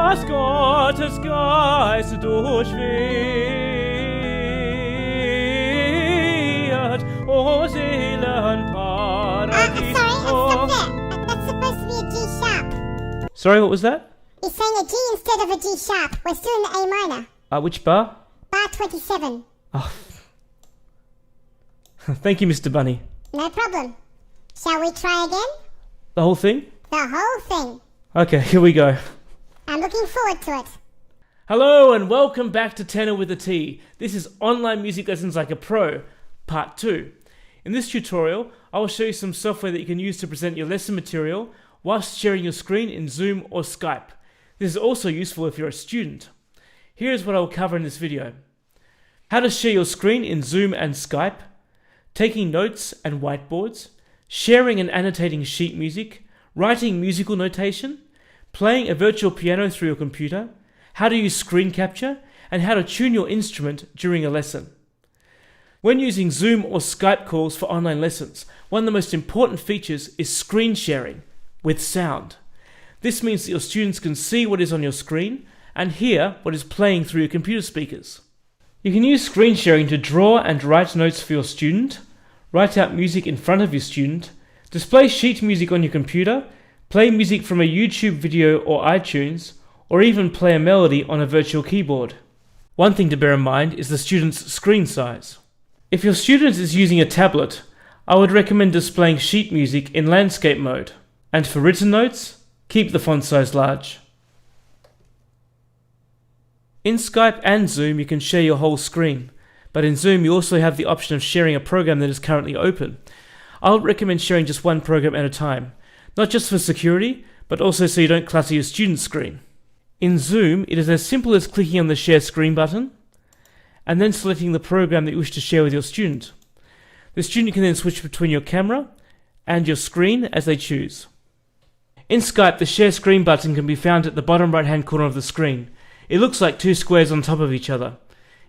was Gottes Geist durchweht, o Seelen, Paradies. Sorry, stop there. That's supposed to be a G sharp. Sorry, what was that? He's saying a G instead of a G sharp. We're still in the A minor. Which bar? Bar 27. Oh. Thank you, Mr. Bunny. No problem. Shall we try again? The whole thing? The whole thing. Okay, here we go. I'm looking forward to it. Hello and welcome back to Tenor with a T. This is Online Music Lessons Like a Pro, Part 2. In this tutorial, I will show you some software that you can use to present your lesson material whilst sharing your screen in Zoom or Skype. This is also useful if you're a student. Here is what I will cover in this video. How to share your screen in Zoom and Skype, taking notes and whiteboards, sharing and annotating sheet music, writing musical notation, playing a virtual piano through your computer, how to use screen capture, and how to tune your instrument during a lesson. When using Zoom or Skype calls for online lessons, one of the most important features is screen sharing with sound. This means that your students can see what is on your screen and hear what is playing through your computer speakers. You can use screen sharing to draw and write notes for your student, write out music in front of your student, display sheet music on your computer, play music from a YouTube video or iTunes, or even play a melody on a virtual keyboard. One thing to bear in mind is the student's screen size. If your student is using a tablet, I would recommend displaying sheet music in landscape mode. And for written notes, keep the font size large. In Skype and Zoom, you can share your whole screen, but in Zoom you also have the option of sharing a program that is currently open. I would recommend sharing just one program at a time, not just for security, but also so you don't clutter your student's screen. In Zoom, it is as simple as clicking on the Share Screen button, and then selecting the program that you wish to share with your student. The student can then switch between your camera and your screen as they choose. In Skype, the Share Screen button can be found at the bottom right-hand corner of the screen. It looks like two squares on top of each other.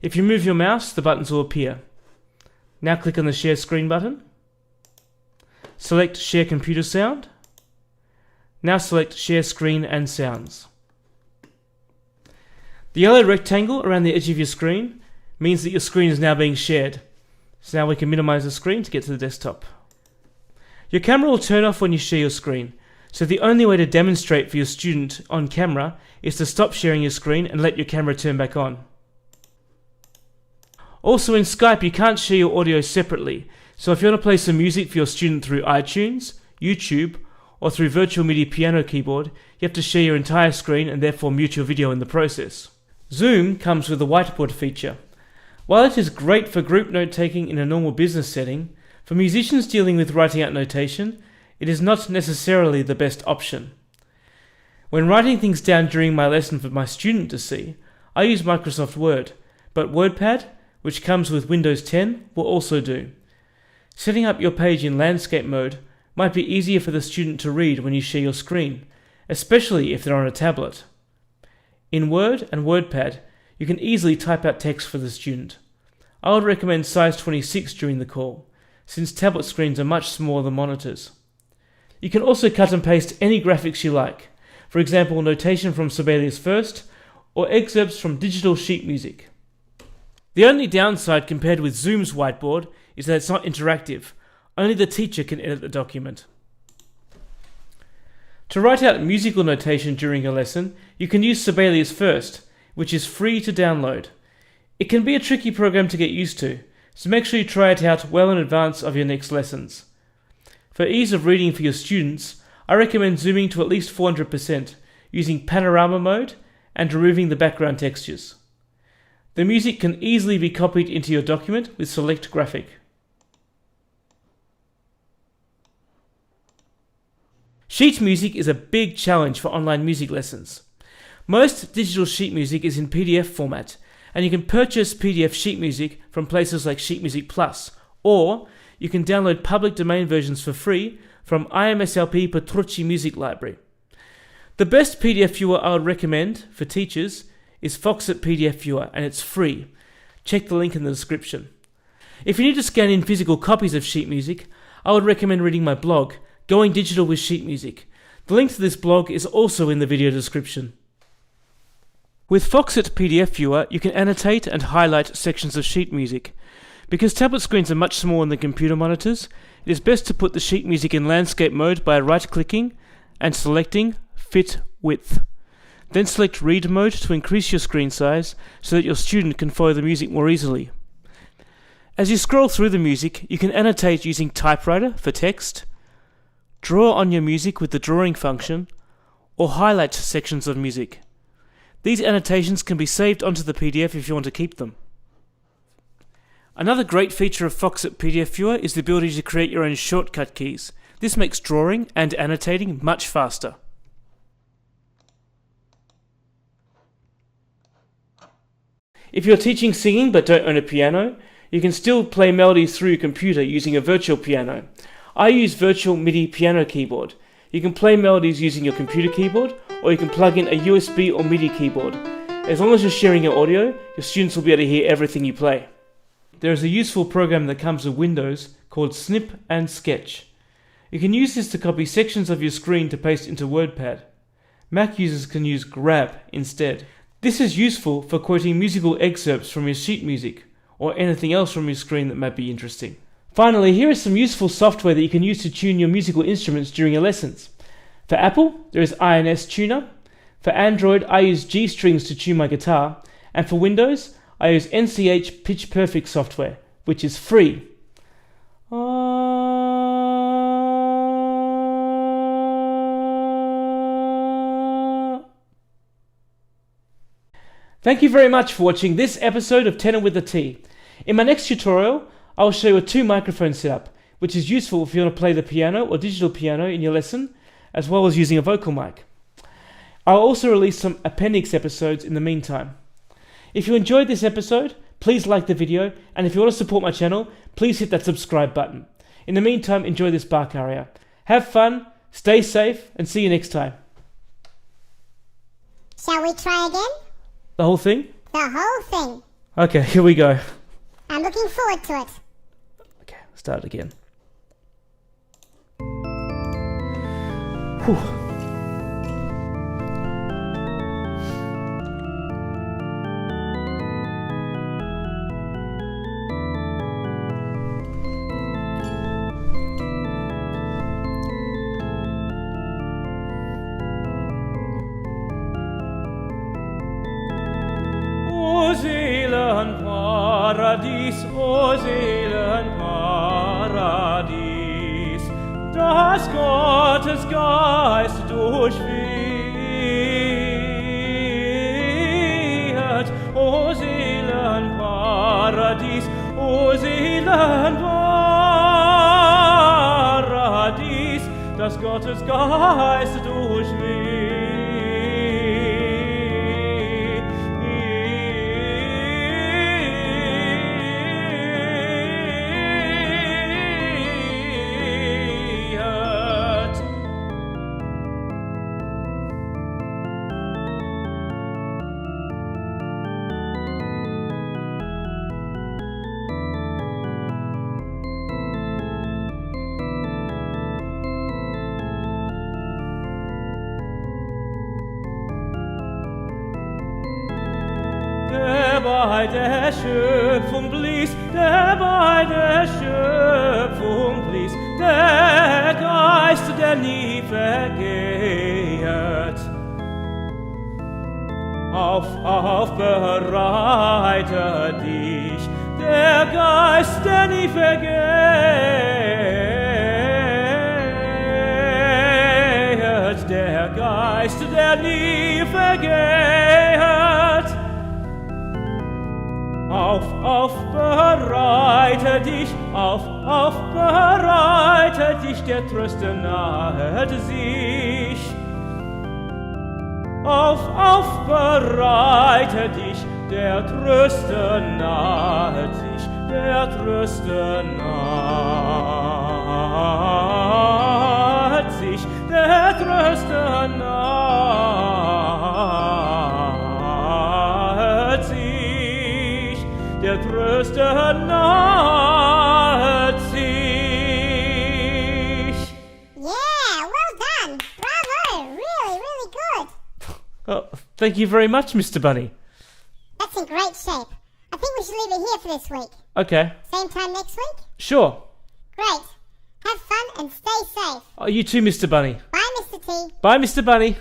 If you move your mouse, the buttons will appear. Now click on the Share Screen button. Select Share Computer Sound. Now select Share Screen and Sounds. The yellow rectangle around the edge of your screen means that your screen is now being shared. So now we can minimize the screen to get to the desktop. Your camera will turn off when you share your screen, so the only way to demonstrate for your student on camera is to stop sharing your screen and let your camera turn back on. Also in Skype you can't share your audio separately, so if you want to play some music for your student through iTunes, YouTube, or through virtual media piano keyboard, you have to share your entire screen and therefore mute your video in the process. Zoom comes with a whiteboard feature. While it is great for group note-taking in a normal business setting, for musicians dealing with writing out notation, it is not necessarily the best option. When writing things down during my lesson for my student to see, I use Microsoft Word, but WordPad, which comes with Windows 10, will also do. Setting up your page in landscape mode might be easier for the student to read when you share your screen, especially if they're on a tablet. In Word and WordPad, you can easily type out text for the student. I would recommend size 26 during the call, since tablet screens are much smaller than monitors. You can also cut and paste any graphics you like, for example notation from Sibelius First, or excerpts from digital sheet music. The only downside compared with Zoom's whiteboard is that it's not interactive. Only the teacher can edit the document. To write out musical notation during a lesson, you can use Sibelius First, which is free to download. It can be a tricky program to get used to, so make sure you try it out well in advance of your next lessons. For ease of reading for your students, I recommend zooming to at least 400%, using panorama mode and removing the background textures. The music can easily be copied into your document with Select Graphic. Sheet music is a big challenge for online music lessons. Most digital sheet music is in PDF format, and you can purchase PDF sheet music from places like Sheet Music Plus, or you can download public domain versions for free from IMSLP Petrucci Music Library. The best PDF viewer I would recommend for teachers is Foxit PDF Viewer, and it's free. Check the link in the description. If you need to scan in physical copies of sheet music, I would recommend reading my blog, Going Digital with Sheet Music. The link to this blog is also in the video description. With Foxit PDF Viewer, you can annotate and highlight sections of sheet music. Because tablet screens are much smaller than computer monitors, it is best to put the sheet music in landscape mode by right-clicking and selecting Fit Width. Then select Read Mode to increase your screen size so that your student can follow the music more easily. As you scroll through the music, you can annotate using Typewriter for text, draw on your music with the drawing function, or highlight sections of music. These annotations can be saved onto the PDF if you want to keep them. Another great feature of Foxit PDF Viewer is the ability to create your own shortcut keys. This makes drawing and annotating much faster. If you're teaching singing but don't own a piano, you can still play melodies through your computer using a virtual piano. I use Virtual MIDI Piano Keyboard. You can play melodies using your computer keyboard, or you can plug in a USB or MIDI keyboard. As long as you're sharing your audio, your students will be able to hear everything you play. There is a useful program that comes with Windows called Snip and Sketch. You can use this to copy sections of your screen to paste into WordPad. Mac users can use Grab instead. This is useful for quoting musical excerpts from your sheet music, or anything else from your screen that might be interesting. Finally, here is some useful software that you can use to tune your musical instruments during your lessons. For Apple, there is INS Tuner. For Android, I use G Strings to tune my guitar. And for Windows, I use NCH Pitch Perfect software, which is free. Thank you very much for watching this episode of Tenor with a T. In my next tutorial, I will show you a 2-microphone setup, which is useful if you want to play the piano or digital piano in your lesson, as well as using a vocal mic. I'll also release some appendix episodes in the meantime. If you enjoyed this episode, please like the video, and if you want to support my channel, please hit that subscribe button. In the meantime, enjoy this Bach aria. Have fun, stay safe, and see you next time. Shall we try again? The whole thing? The whole thing. Okay, here we go. I'm looking forward to it. Okay, start again. Whew. O Seelen, Paradies, o Seelen, Paradies, das Gottes Geist durchweht. O Seelen, Paradies, o Seelen, Paradies, das Gottes Geist durchweht. Der bei der Schöpfung blies, der bei der Schöpfung blies, der Geist, der nie vergeht. Auf, bereite dich, der Geist, der nie vergeht, der Geist, der nie vergeht. Auf, bereite dich, auf, bereite dich, der Tröster nahet sich. Auf, bereite dich, der Tröster nahet sich, der Tröster nahet sich, der Tröster nahet sich, der Tröster nahet sich. Yeah, well done. Bravo. Really, really good. Oh, Thank you very much, Mr. Bunny. That's in great shape. I think we should leave it here for this week. Okay. Same time next week? Sure. Great. Have fun and stay safe. Oh, you too, Mr. Bunny. Bye, Mr. T. Bye, Mr. Bunny.